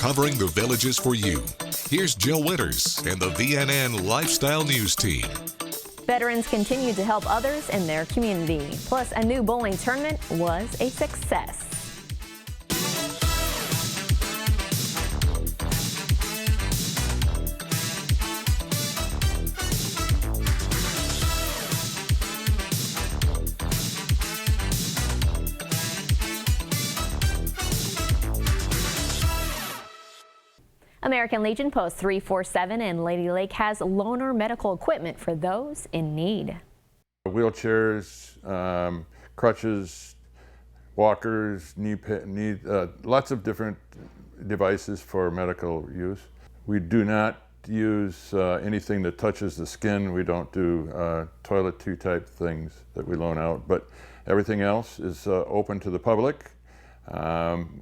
covering the Villages for you. Here's Jill Winters and the VNN Lifestyle News team. Veterans continue to help others in their community. Plus, a new bowling tournament was a success. American Legion Post 347 in Lady Lake has loaner medical equipment for those in need. Wheelchairs, crutches, walkers, lots of different devices for medical use. We do not use anything that touches the skin. We don't do toiletry type things that we loan out, but everything else is open to the public.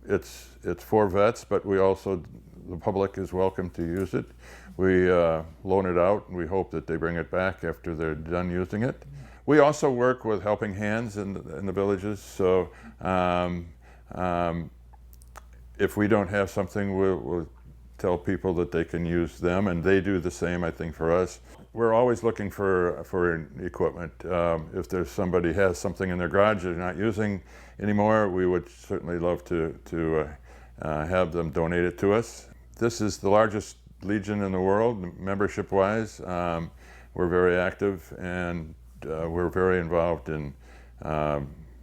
It's for vets, but the public is welcome to use it. We loan it out, and we hope that they bring it back after they're done using it. We also work with Helping Hands in the villages, so if we don't have something, we'll tell people that they can use them, and they do the same, I think, for us. We're always looking for equipment. If there's somebody has something in their garage they're not using anymore, we would certainly love to have them donate it to us. This is the largest Legion in the world, membership-wise. We're very active, and we're very involved in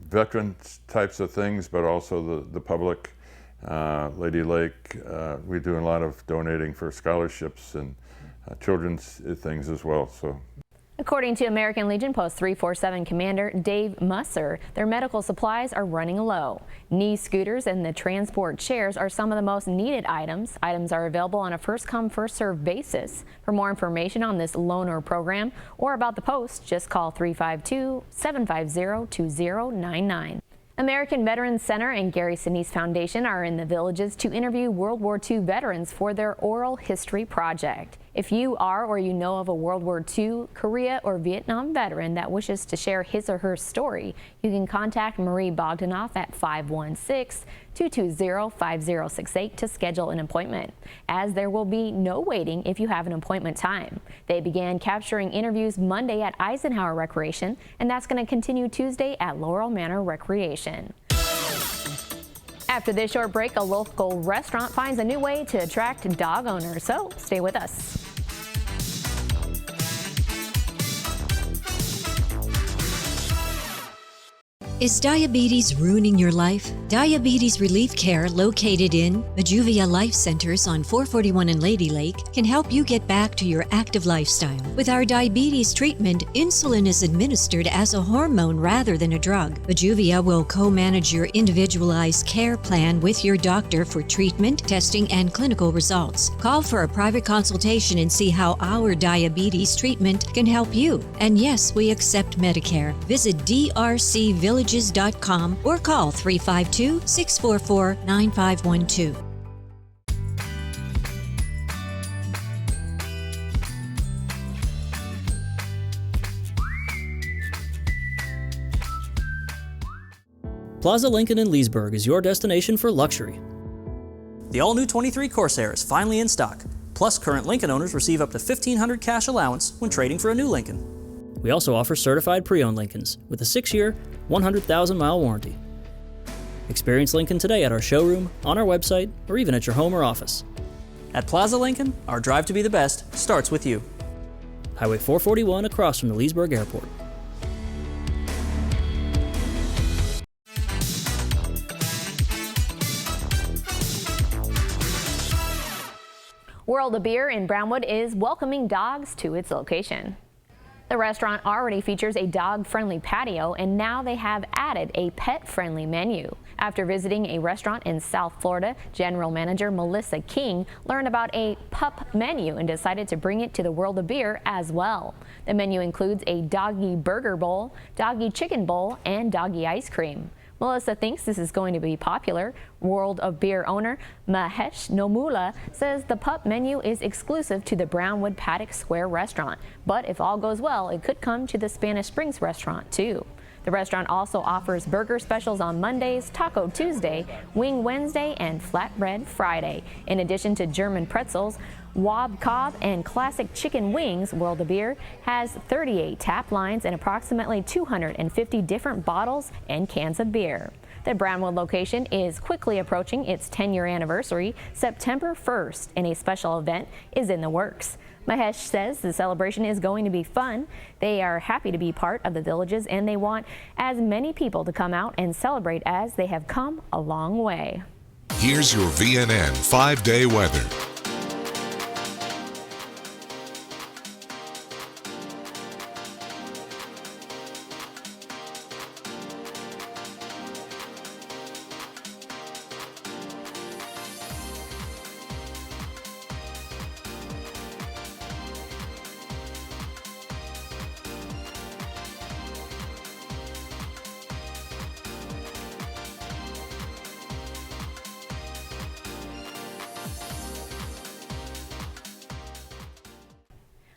veteran types of things, but also the public. Lady Lake, we do a lot of donating for scholarships and children's things as well. So, according to American Legion Post 347 Commander Dave Musser, their medical supplies are running low. Knee scooters and the transport chairs are some of the most needed items. Items are available on a first-come, first-served basis. For more information on this loaner program or about the Post, just call 352-750-2099. American Veterans Center and Gary Sinise Foundation are in the Villages to interview World War II veterans for their oral history project. If you are or you know of a World War II, Korea, or Vietnam veteran that wishes to share his or her story, you can contact Marie Bogdanoff at 516-220-5068 to schedule an appointment, as there will be no waiting if you have an appointment time. They began capturing interviews Monday at Eisenhower Recreation, and that's going to continue Tuesday at Laurel Manor Recreation. After this short break, a local restaurant finds a new way to attract dog owners, so stay with us. Is diabetes ruining your life? Diabetes Relief Care, located in Majuvia Life Centers on 441 in Lady Lake, can help you get back to your active lifestyle. With our diabetes treatment, insulin is administered as a hormone rather than a drug. Majuvia will co-manage your individualized care plan with your doctor for treatment, testing, and clinical results. Call for a private consultation and see how our diabetes treatment can help you. And yes, we accept Medicare. Visit drcvillages.com or call 352-644-9512. Plaza Lincoln in Leesburg is your destination for luxury. The all-new 23 Corsair is finally in stock. Plus, current Lincoln owners receive up to $1,500 cash allowance when trading for a new Lincoln. We also offer certified pre-owned Lincolns with a 6-year, 100,000-mile warranty. Experience Lincoln today at our showroom, on our website, or even at your home or office. At Plaza Lincoln, our drive to be the best starts with you. Highway 441 across from the Leesburg Airport. World of Beer in Brownwood is welcoming dogs to its location. The restaurant already features a dog-friendly patio, and now they have added a pet-friendly menu. After visiting a restaurant in South Florida, General Manager Melissa King learned about a pup menu and decided to bring it to the World of Beer as well. The menu includes a doggy burger bowl, doggy chicken bowl, and doggy ice cream. Melissa thinks this is going to be popular. World of Beer owner Mahesh Nomula says the pup menu is exclusive to the Brownwood Paddock Square restaurant, but if all goes well, it could come to the Spanish Springs restaurant too. The restaurant also offers burger specials on Mondays, Taco Tuesday, Wing Wednesday, and Flatbread Friday. In addition to German pretzels, Wob Cobb, and classic chicken wings, World of Beer has 38 tap lines and approximately 250 different bottles and cans of beer. The Brownwood location is quickly approaching its 10-year anniversary, September 1st, and a special event is in the works. Mahesh says the celebration is going to be fun. They are happy to be part of the Villages, and they want as many people to come out and celebrate as they have come a long way. Here's your VNN 5-day weather.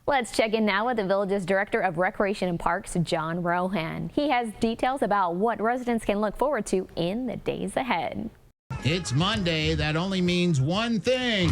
Let's check in now with the Village's Director of Recreation and Parks, John Rohan. He has details about what residents can look forward to in the days ahead. It's Monday. That only means one thing.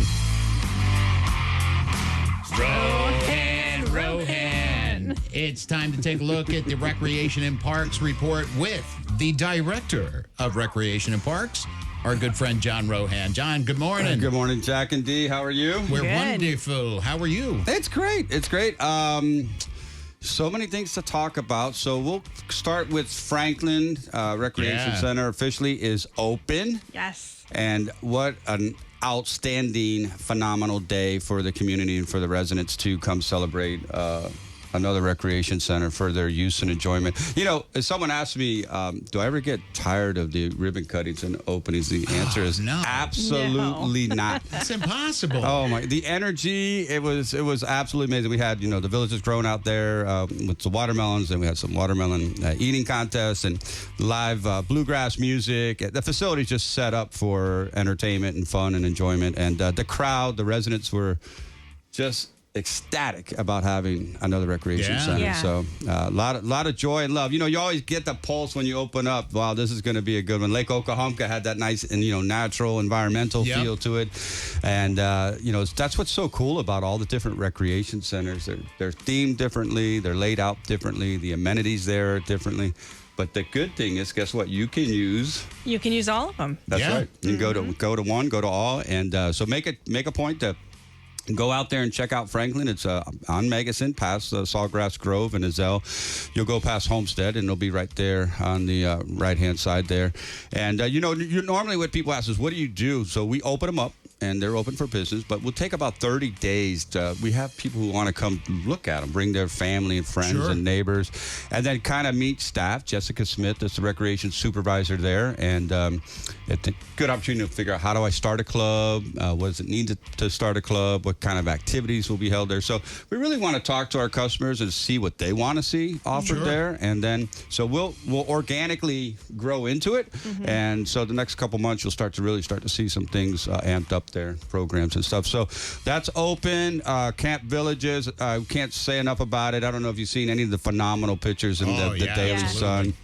Rohan. It's time to take a look at the Recreation and Parks report with the Director of Recreation and Parks, our good friend John Rohan. John, good morning. Good morning, Jack and Dee. How are you? We're wonderful. How are you? It's great. It's great. So many things to talk about. So we'll start with Franklin Recreation Center officially is open. Yes. And what an outstanding, phenomenal day for the community and for the residents to come celebrate another recreation center for their use and enjoyment. You know, if someone asked me, do I ever get tired of the ribbon cuttings and openings? The answer is no. Absolutely not. That's impossible. Oh my! The energy, it was absolutely amazing. We had, the Villages grown out there with the watermelons, and we had some watermelon eating contests and live bluegrass music. The facility's just set up for entertainment and fun and enjoyment, and the crowd, the residents were just ecstatic about having another recreation center. Yeah. So a lot of joy and love. You always get the pulse when you open up. Wow, this is going to be a good one. Lake Okahomka had that nice and natural environmental feel to it, and that's what's so cool about all the different recreation centers. They're themed differently. They're laid out differently. The amenities there are differently. But the good thing is, guess what? You can use all of them. That's right. You can go to one, go to all, and so make a point to go out there and check out Franklin. It's on Megason, past Sawgrass Grove and Azell. You'll go past Homestead, and it'll be right there on the right-hand side there. And, normally what people ask is, what do you do? So we open them up, and they're open for business, but we'll take about 30 days. We have people who want to come look at them, bring their family and friends and neighbors, and then kind of meet staff. Jessica Smith is the recreation supervisor there, and it's a good opportunity to figure out, how do I start a club? What does it need to start a club? What kind of activities will be held there? So we really want to talk to our customers and see what they want to see offered there, and then so we'll organically grow into it, and so the next couple months you'll start to see some things amped up there, programs and stuff. So that's open. Camp Villages, can't say enough about it. I don't know if you've seen any of the phenomenal pictures in the Daily Sun.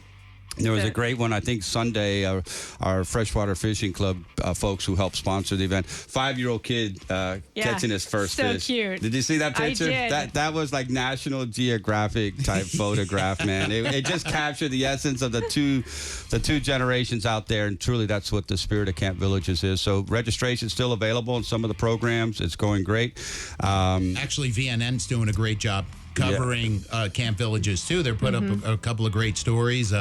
There was a great one, I think Sunday, our Freshwater Fishing Club folks who helped sponsor the event. 5-year-old kid catching his first fish. So cute. Did you see that picture? I did. That was like National Geographic type photograph, man. It just captured the essence of the two generations out there, and truly that's what the spirit of Camp Villages is. So registration's still available in some of the programs. It's going great. Actually, VNN's doing a great job covering Camp Villages, too. They're put up a couple of great stories.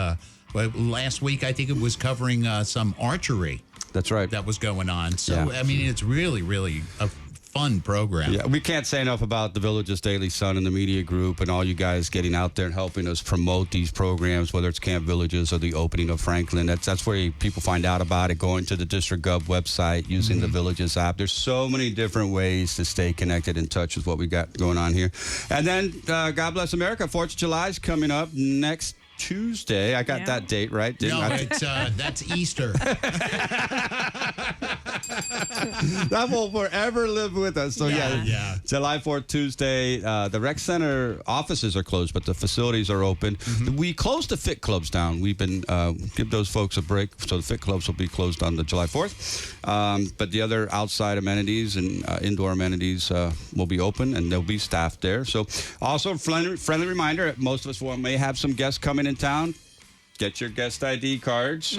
Last week, I think it was covering some archery. That's right. That was going on. So, I mean, it's really, really a fun program. Yeah, we can't say enough about the Villages Daily Sun and the media group and all you guys getting out there and helping us promote these programs, whether it's Camp Villages or the opening of Franklin. That's where people find out about it, going to the District Gov website, using the Villages app. There's so many different ways to stay connected, in touch with what we got going on here. And then, God Bless America, 4th of July is coming up next Tuesday. I got that date right, didn't I? No, that's Easter. That will forever live with us. So yeah. July 4th, Tuesday. The rec center offices are closed, but the facilities are open. We closed the fit clubs down. We've been give those folks a break, so the fit clubs will be closed on the July 4th. But the other outside amenities and indoor amenities will be open, and there'll be staff there. So also friendly reminder: most of us may have some guests coming in town. Get your guest ID cards.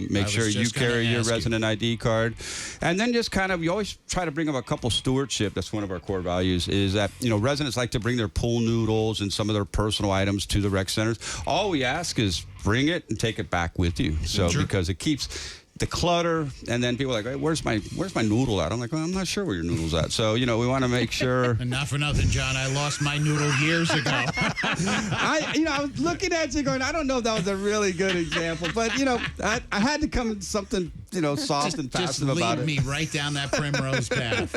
Make sure you carry your resident ID card. And then just kind of, we always try to bring up a couple stewardship. That's one of our core values, is that, residents like to bring their pool noodles and some of their personal items to the rec centers. All we ask is bring it and take it back with you. So because it keeps the clutter, and then people are like, hey, where's my noodle at? I'm like, well, I'm not sure where your noodle's at. So, we want to make sure. And not for nothing, John, I lost my noodle years ago. I was looking at you going, I don't know if that was a really good example, but, I had to come with something, soft and passive about it. Just lead me right down that primrose path.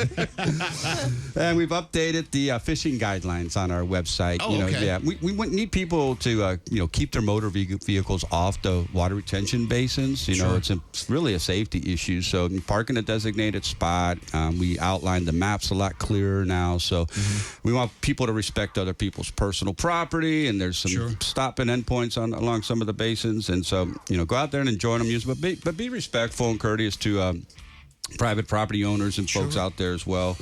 And we've updated the fishing guidelines on our website. Okay. Yeah, we need people to, keep their motor vehicles off the water retention basins. It's really a safety issue. So park in a designated spot. We outlined the maps a lot clearer now. So we want people to respect other people's personal property, and there's some stop and end points along some of the basins. And so, go out there and enjoy them, but be respectful and courteous to private property owners and folks out there as well.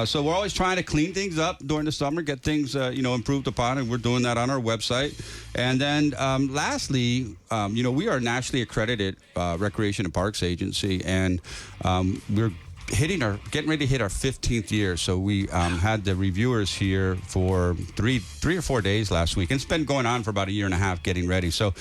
So we're always trying to clean things up during the summer, get things, improved upon, and we're doing that on our website. And then lastly, we are a nationally accredited recreation and parks agency, and we're getting ready to hit our 15th year. So we had the reviewers here for three or 4 days last week, and it's been going on for about a year and a half getting ready. So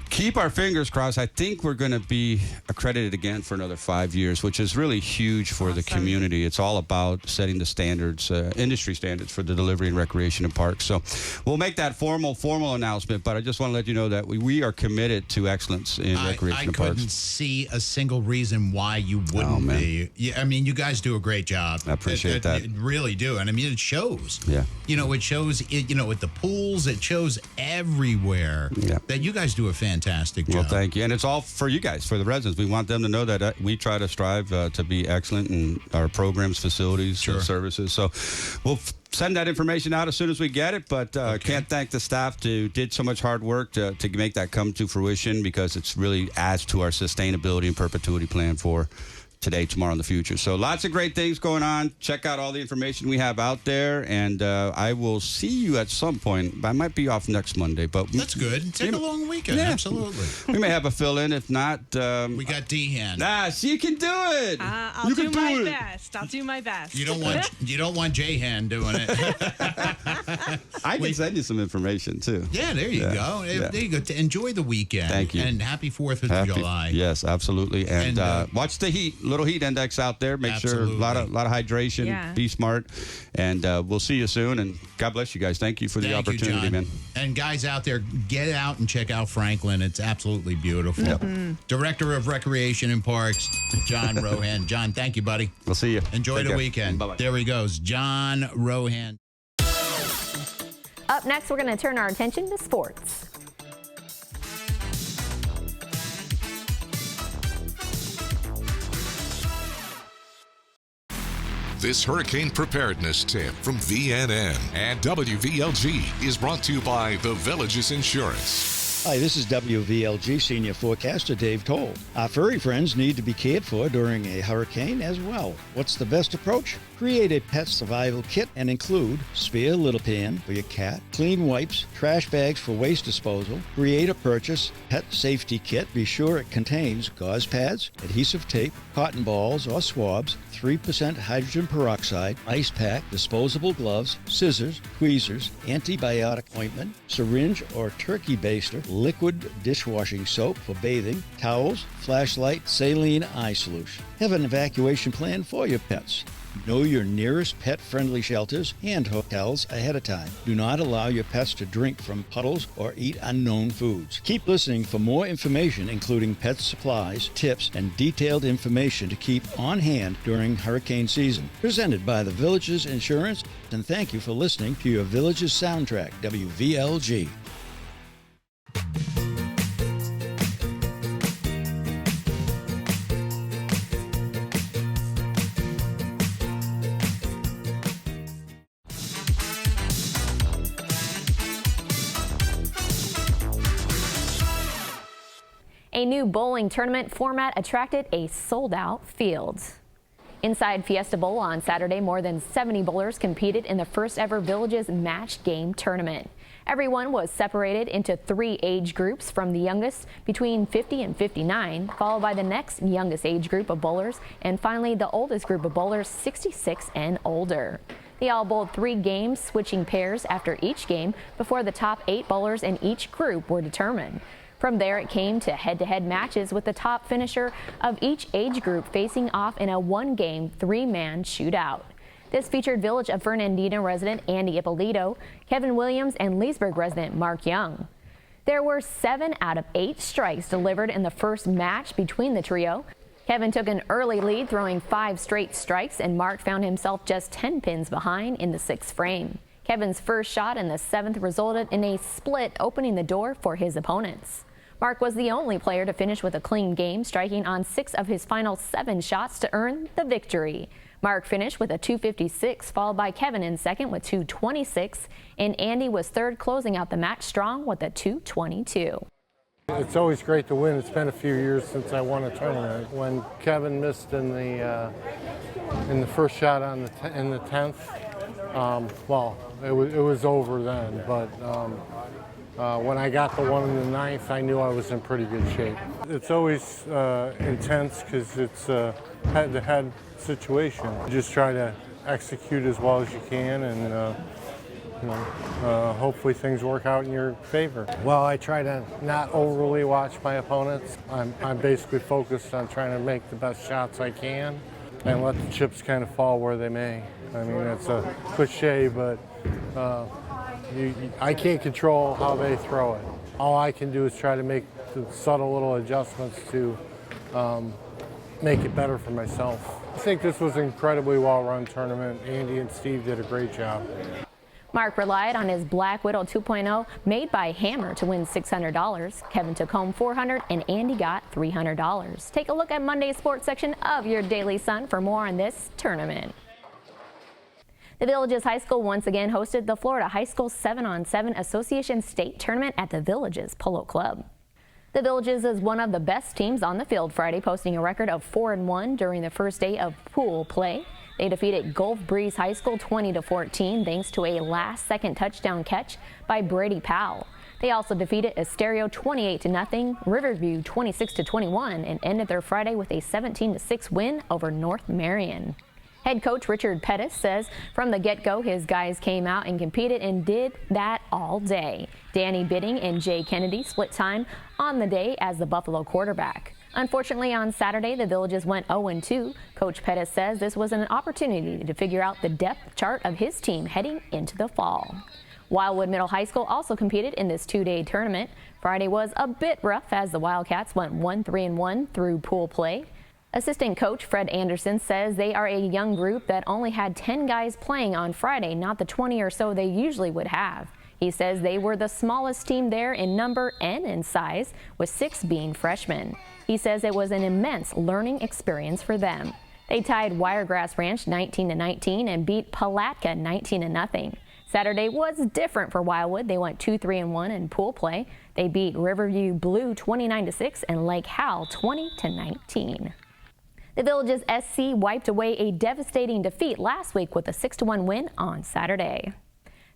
keep our fingers crossed. I think we're going to be accredited again for another 5 years, which is really huge for the community. It's all about setting the standards, industry standards for the delivery and recreation and parks. So we'll make that formal announcement, but I just want to let you know that we are committed to excellence in recreation and parks. I couldn't see a single reason why you wouldn't be. Yeah, I mean, you guys do a great job. I appreciate that. You really do. And I mean, it shows. Yeah. It shows, with the pools, it shows everywhere that you guys do a fantastic job. Well, thank you. And it's all for you guys, for the residents. We want them to know that we try to strive to be excellent in our programs, facilities, and services. So we'll send that information out as soon as we get it, but can't thank the staff who did so much hard work to make that come to fruition, because it's really adds to our sustainability and perpetuity plan for today, tomorrow, and the future. So lots of great things going on. Check out all the information we have out there, and I will see you at some point. I might be off next Monday, but that's good. Take a long weekend. Yeah. Absolutely. We may have a fill-in. If not, we got D-Hand. You can do it. I'll do my best. I'll do my best. You don't want J-Hand doing it. I can send you some information too. Yeah, there you go. Yeah. There you go. Enjoy the weekend. Thank you. And happy 4th of July. Yes, absolutely. And watch the heat. Little heat index out there. Make sure a lot of hydration. Yeah. Be smart. And we'll see you soon. And God bless you guys. Thank you for the opportunity, man. And guys out there, get out and check out Franklin. It's absolutely beautiful. Yep. Director of Recreation and Parks, John Rohan. John, thank you, buddy. We'll see you. Enjoy the weekend. Bye-bye. There he goes, John Rohan. Up next, we're going to turn our attention to sports. This hurricane preparedness tip from VNN and WVLG is brought to you by The Villages Insurance. Hi, this is WVLG Senior Forecaster Dave Toll. Our furry friends need to be cared for during a hurricane as well. What's the best approach? Create a pet survival kit and include spare litter pan for your cat, clean wipes, trash bags for waste disposal. Create a purchase pet safety kit. Be sure it contains gauze pads, adhesive tape, cotton balls or swabs, 3% hydrogen peroxide, ice pack, disposable gloves, scissors, tweezers, antibiotic ointment, syringe or turkey baster, liquid dishwashing soap for bathing, towels, flashlight, saline eye solution. Have an evacuation plan for your pets. Know your nearest pet-friendly shelters and hotels ahead of time. Do not allow your pets to drink from puddles or eat unknown foods. Keep listening for more information, including pet supplies, tips, and detailed information to keep on hand during hurricane season. Presented by the Villages Insurance, and thank you for listening to your Villages soundtrack, WVLG. A new bowling tournament format attracted a sold-out field. Inside Fiesta Bowl on Saturday, more than 70 bowlers competed in the first ever Villages Match Game Tournament. Everyone was separated into 3 age groups, from the youngest between 50 and 59, followed by the next youngest age group of bowlers, and finally the oldest group of bowlers, 66 and older. They all bowled 3 games, switching pairs after each game before the top 8 bowlers in each group were determined. From there, it came to head-to-head matches with the top finisher of each age group facing off in a 1-game, 3-man shootout. This featured Village of Fernandina resident Andy Ippolito, Kevin Williams, and Leesburg resident Mark Young. There were 7 out of 8 strikes delivered in the first match between the trio. Kevin took an early lead, throwing 5 straight strikes, and Mark found himself just 10 pins behind in the 6th frame. Kevin's first shot in the 7th resulted in a split, opening the door for his opponents. Mark was the only player to finish with a clean game, striking on 6 of his final 7 shots to earn the victory. Mark finished with a 256, followed by Kevin in second with 226, and Andy was third, closing out the match strong with a 222. It's always great to win. It's been a few years since I won a tournament. When Kevin missed in the first shot on in the 10th, well, it was over then. But when I got the one in the 9th, I knew I was in pretty good shape. It's always intense because it's a head-to-head situation. You just try to execute as well as you can, and hopefully things work out in your favor. Well, I try to not overly watch my opponents. I'm basically focused on trying to make the best shots I can and let the chips kind of fall where they may. I mean, it's a cliche, but I can't control how they throw it. All I can do is try to make the subtle little adjustments to make it better for myself. I think this was an incredibly well-run tournament. Andy and Steve did a great job. Mark relied on his Black Widow 2.0 made by Hammer to win $600. Kevin took home $400 and Andy got $300. Take a look at Monday's sports section of your Daily Sun for more on this tournament. The Villages High School once again hosted the Florida High School 7-on-7 Association State Tournament at the Villages Polo Club. The Villages is one of the best teams on the field Friday, posting a record of 4-1 during the first day of pool play. They defeated Gulf Breeze High School 20-14 thanks to a last-second touchdown catch by Brady Powell. They also defeated Estero 28-0, Riverview 26-21, and ended their Friday with a 17-6 win over North Marion. Head coach Richard Pettis says from the get-go his guys came out and competed and did that all day. Danny Bidding and Jay Kennedy split time on the day as the Buffalo quarterback. Unfortunately, on Saturday, the Villages went 0-2. Coach Pettis says this was an opportunity to figure out the depth chart of his team heading into the fall. Wildwood Middle High School also competed in this 2-day tournament. Friday was a bit rough as the Wildcats went 1-3-1 through pool play. Assistant coach Fred Anderson says they are a young group that only had 10 guys playing on Friday, not the 20 or so they usually would have. He says they were the smallest team there in number and in size, with 6 being freshmen. He says it was an immense learning experience for them. They tied Wiregrass Ranch 19-19 and beat Palatka 19-0. Saturday was different for Wildwood. They went 2-3-1 in pool play. They beat Riverview Blue 29-6 and Lake Howell 20-19. The Villages SC wiped away a devastating defeat last week with a 6-1 win on Saturday.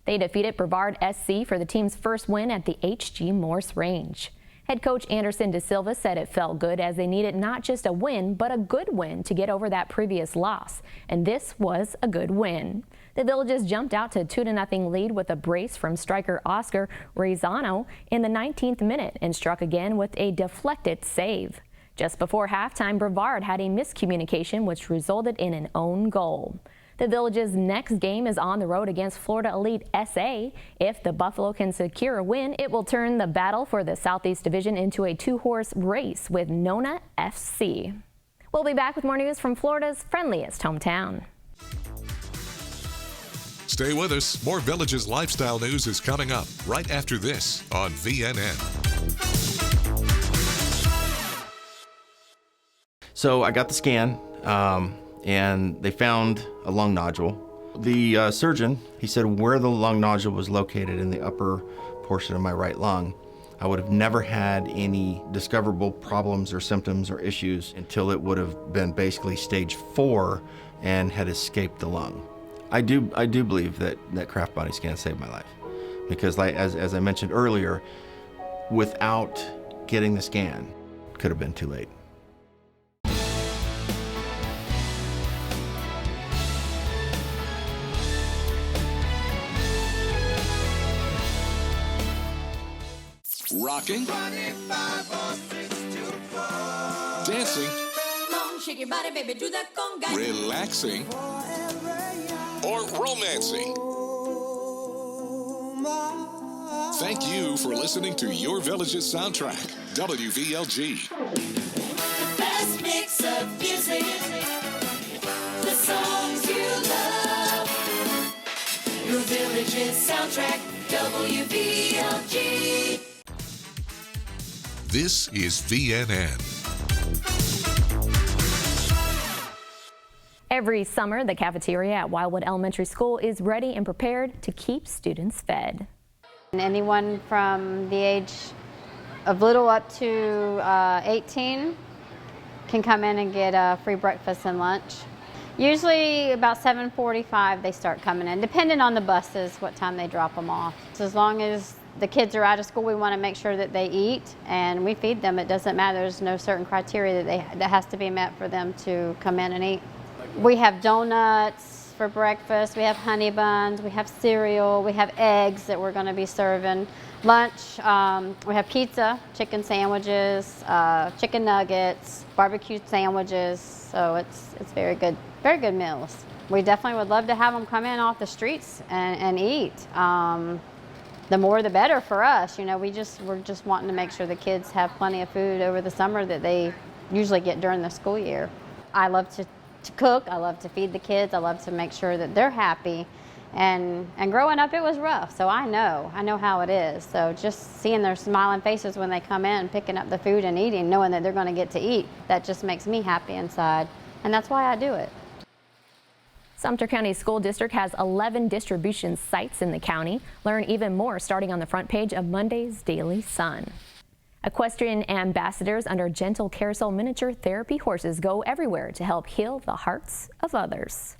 They defeated Brevard SC for the team's first win at the H.G. Morse Range. Head coach Anderson De Silva said it felt good as they needed not just a win, but a good win to get over that previous loss, and this was a good win. The Villages jumped out to a 2-0 lead with a brace from striker Oscar Rezano in the 19th minute and struck again with a deflected save. Just before halftime, Brevard had a miscommunication which resulted in an own goal. The Villages' next game is on the road against Florida Elite SA. If the Buffalo can secure a win, it will turn the battle for the Southeast Division into a 2-horse race with Nona FC. We'll be back with more news from Florida's friendliest hometown. Stay with us. More Villages lifestyle news is coming up right after this on VNN. So I got the scan, and they found a lung nodule. The surgeon, he said where the lung nodule was located in the upper portion of my right lung I would have never had any discoverable problems or symptoms or issues until it would have been basically stage 4 and had escaped the lung. I do believe that Kraft body scan saved my life, because as I mentioned earlier, without getting the scan, it could have been too late. Rocking, dancing, Shake your body, baby, do that conga. relaxing, or romancing. Thank you for listening to Your Village's soundtrack, WVLG. The best mix of music, the songs you love. Your Village's soundtrack, WVLG. This is VNN. Every summer, the cafeteria at Wildwood Elementary School is ready and prepared to keep students fed. Anyone from the age of little up to 18 can come in and get a free breakfast and lunch. Usually about 7:45 they start coming in, depending on the buses, what time they drop them off. So as long as the kids are out of school, we want to make sure that they eat, and we feed them. It doesn't matter. There's no certain criteria that has to be met for them to come in and eat. We have donuts for breakfast, we have honey buns, we have cereal, we have eggs that we're going to be serving. Lunch, we have pizza, chicken sandwiches, chicken nuggets, barbecue sandwiches, so it's very good meals. We definitely would love to have them come in off the streets and eat. The more the better for us. You know, we're just wanting to make sure the kids have plenty of food over the summer that they usually get during the school year. I love to cook, I love to feed the kids, I love to make sure that they're happy. And growing up, it was rough, so I know how it is. So just seeing their smiling faces when they come in, picking up the food and eating, knowing that they're going to get to eat, that just makes me happy inside. And that's why I do it. Sumter County School District has 11 distribution sites in the county. Learn even more starting on the front page of Monday's Daily Sun. Equestrian ambassadors under Gentle Carousel miniature therapy horses go everywhere to help heal the hearts of others.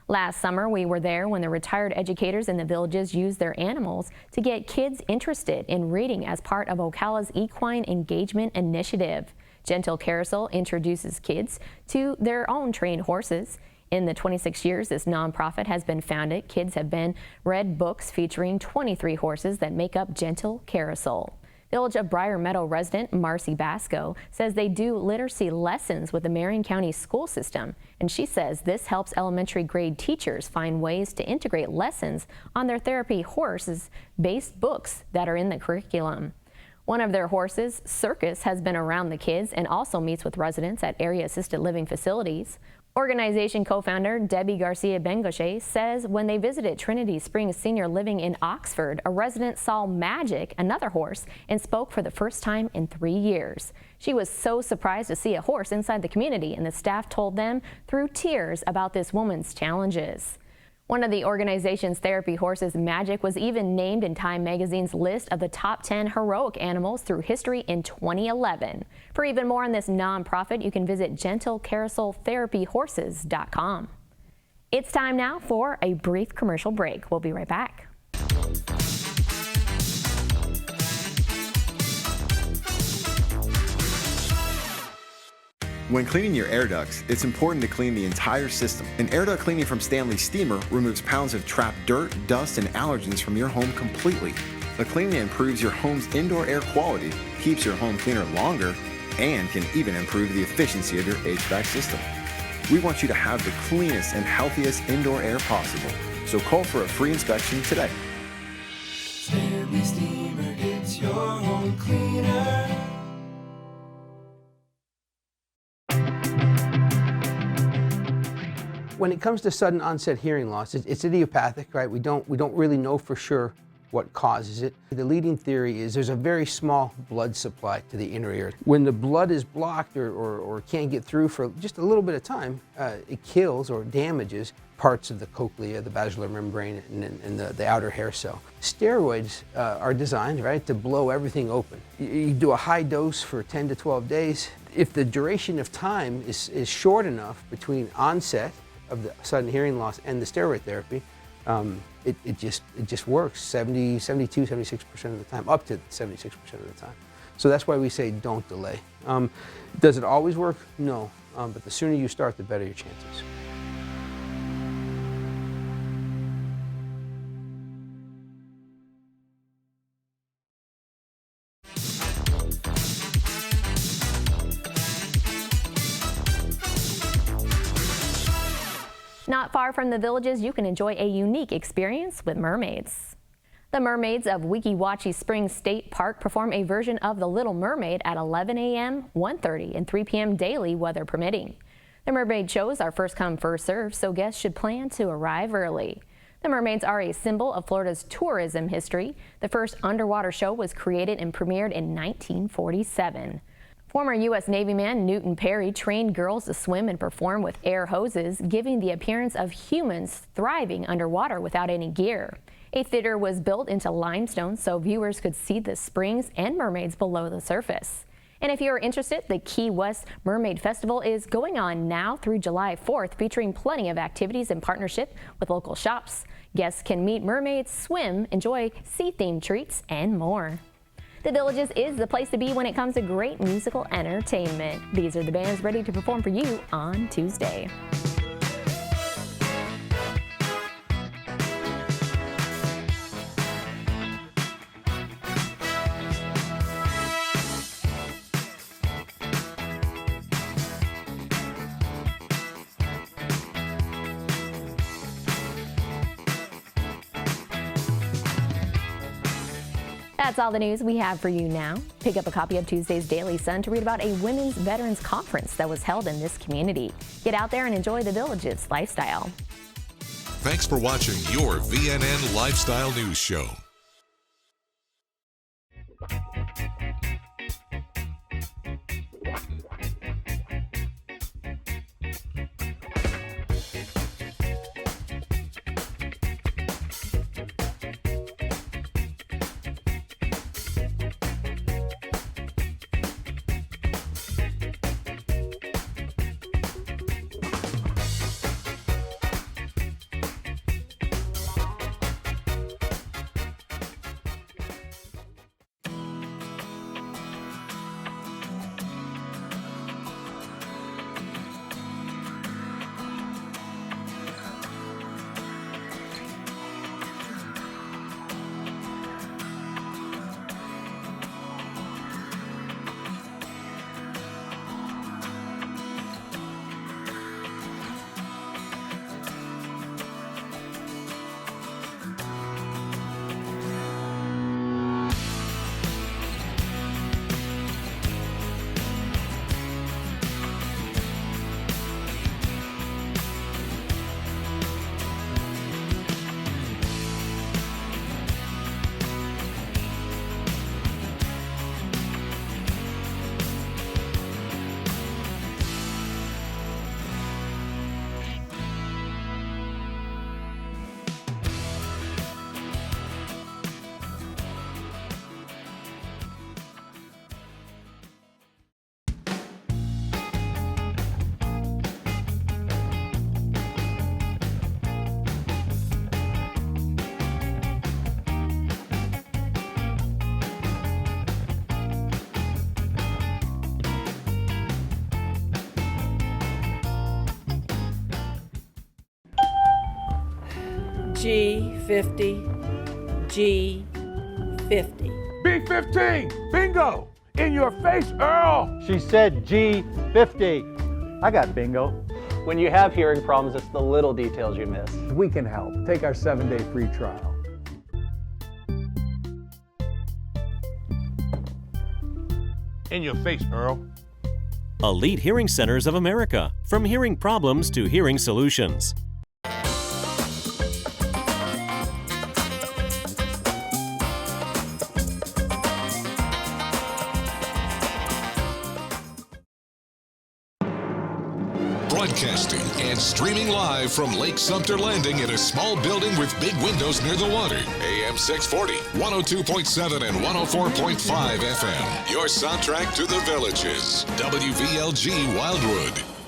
Last summer, we were there when the retired educators in the villages used their animals to get kids interested in reading as part of Ocala's Equine Engagement Initiative. Gentle Carousel introduces kids to their own trained horses. In the 26 years this nonprofit has been founded, kids have been read books featuring 23 horses that make up Gentle Carousel. Village of Briar Meadow resident Marcy Basco says they do literacy lessons with the Marion County school system, and she says this helps elementary grade teachers find ways to integrate lessons on their therapy horses-based books that are in the curriculum. One of their horses, Circus, has been around the kids and also meets with residents at area assisted living facilities. Organization co-founder Debbie Garcia Bengoche says when they visited Trinity Springs Senior Living in Oxford, a resident saw Magic, another horse, and spoke for the first time in 3 years. She was so surprised to see a horse inside the community, and the staff told them through tears about this woman's challenges. One of the organization's therapy horses, Magic, was even named in Time Magazine's list of the top 10 heroic animals through history in 2011. For even more on this nonprofit, you can visit GentleCarouselTherapyHorses.com. It's time now for a brief commercial break. We'll be right back. When cleaning your air ducts, it's important to clean the entire system. An air duct cleaning from Stanley Steamer removes pounds of trapped dirt, dust, and allergens from your home completely. The cleaning improves your home's indoor air quality, keeps your home cleaner longer, and can even improve the efficiency of your HVAC system. We want you to have the cleanest and healthiest indoor air possible, so call for a free inspection today. Stanley Steamer gets your home cleaner. When it comes to sudden onset hearing loss, it's idiopathic, right? We don't really know for sure what causes it. The leading theory is there's a very small blood supply to the inner ear. When the blood is blocked or can't get through for just a little bit of time, it kills or damages parts of the cochlea, the basilar membrane, and the outer hair cell. Steroids are designed, right, to blow everything open. You do a high dose for 10 to 12 days. If the duration of time is short enough between onset of the sudden hearing loss and the steroid therapy, it just works 72, 76% of the time, up to 76% of the time. So that's why we say don't delay. Does it always work? No, but the sooner you start, the better your chances. Not far from the Villages, you can enjoy a unique experience with mermaids. The Mermaids of Weeki Wachee Springs State Park perform a version of The Little Mermaid at 11 a.m., 1:30, and 3 p.m. daily, weather permitting. The mermaid shows are first come, first served, so guests should plan to arrive early. The mermaids are a symbol of Florida's tourism history. The first underwater show was created and premiered in 1947. Former U.S. Navy man Newton Perry trained girls to swim and perform with air hoses, giving the appearance of humans thriving underwater without any gear. A theater was built into limestone so viewers could see the springs and mermaids below the surface. And if you're interested, the Key West Mermaid Festival is going on now through July 4th, featuring plenty of activities in partnership with local shops. Guests can meet mermaids, swim, enjoy sea-themed treats, and more. The Villages is the place to be when it comes to great musical entertainment. These are the bands ready to perform for you on Tuesday. That's all the news we have for you now. Pick up a copy of Tuesday's Daily Sun to read about a Women's Veterans Conference that was held in this community. Get out there and enjoy the Villages lifestyle. Thanks for watching your VNN Lifestyle News Show. G50, G50. B15, bingo! In your face, Earl! She said G50. I got bingo. When you have hearing problems, it's the little details you miss. We can help. Take our 7-day free trial. In your face, Earl. Elite Hearing Centers of America. From hearing problems to hearing solutions. Streaming live from Lake Sumter Landing in a small building with big windows near the water. AM 640, 102.7 and 104.5 FM. Your soundtrack to the Villages. WVLG Wildwood.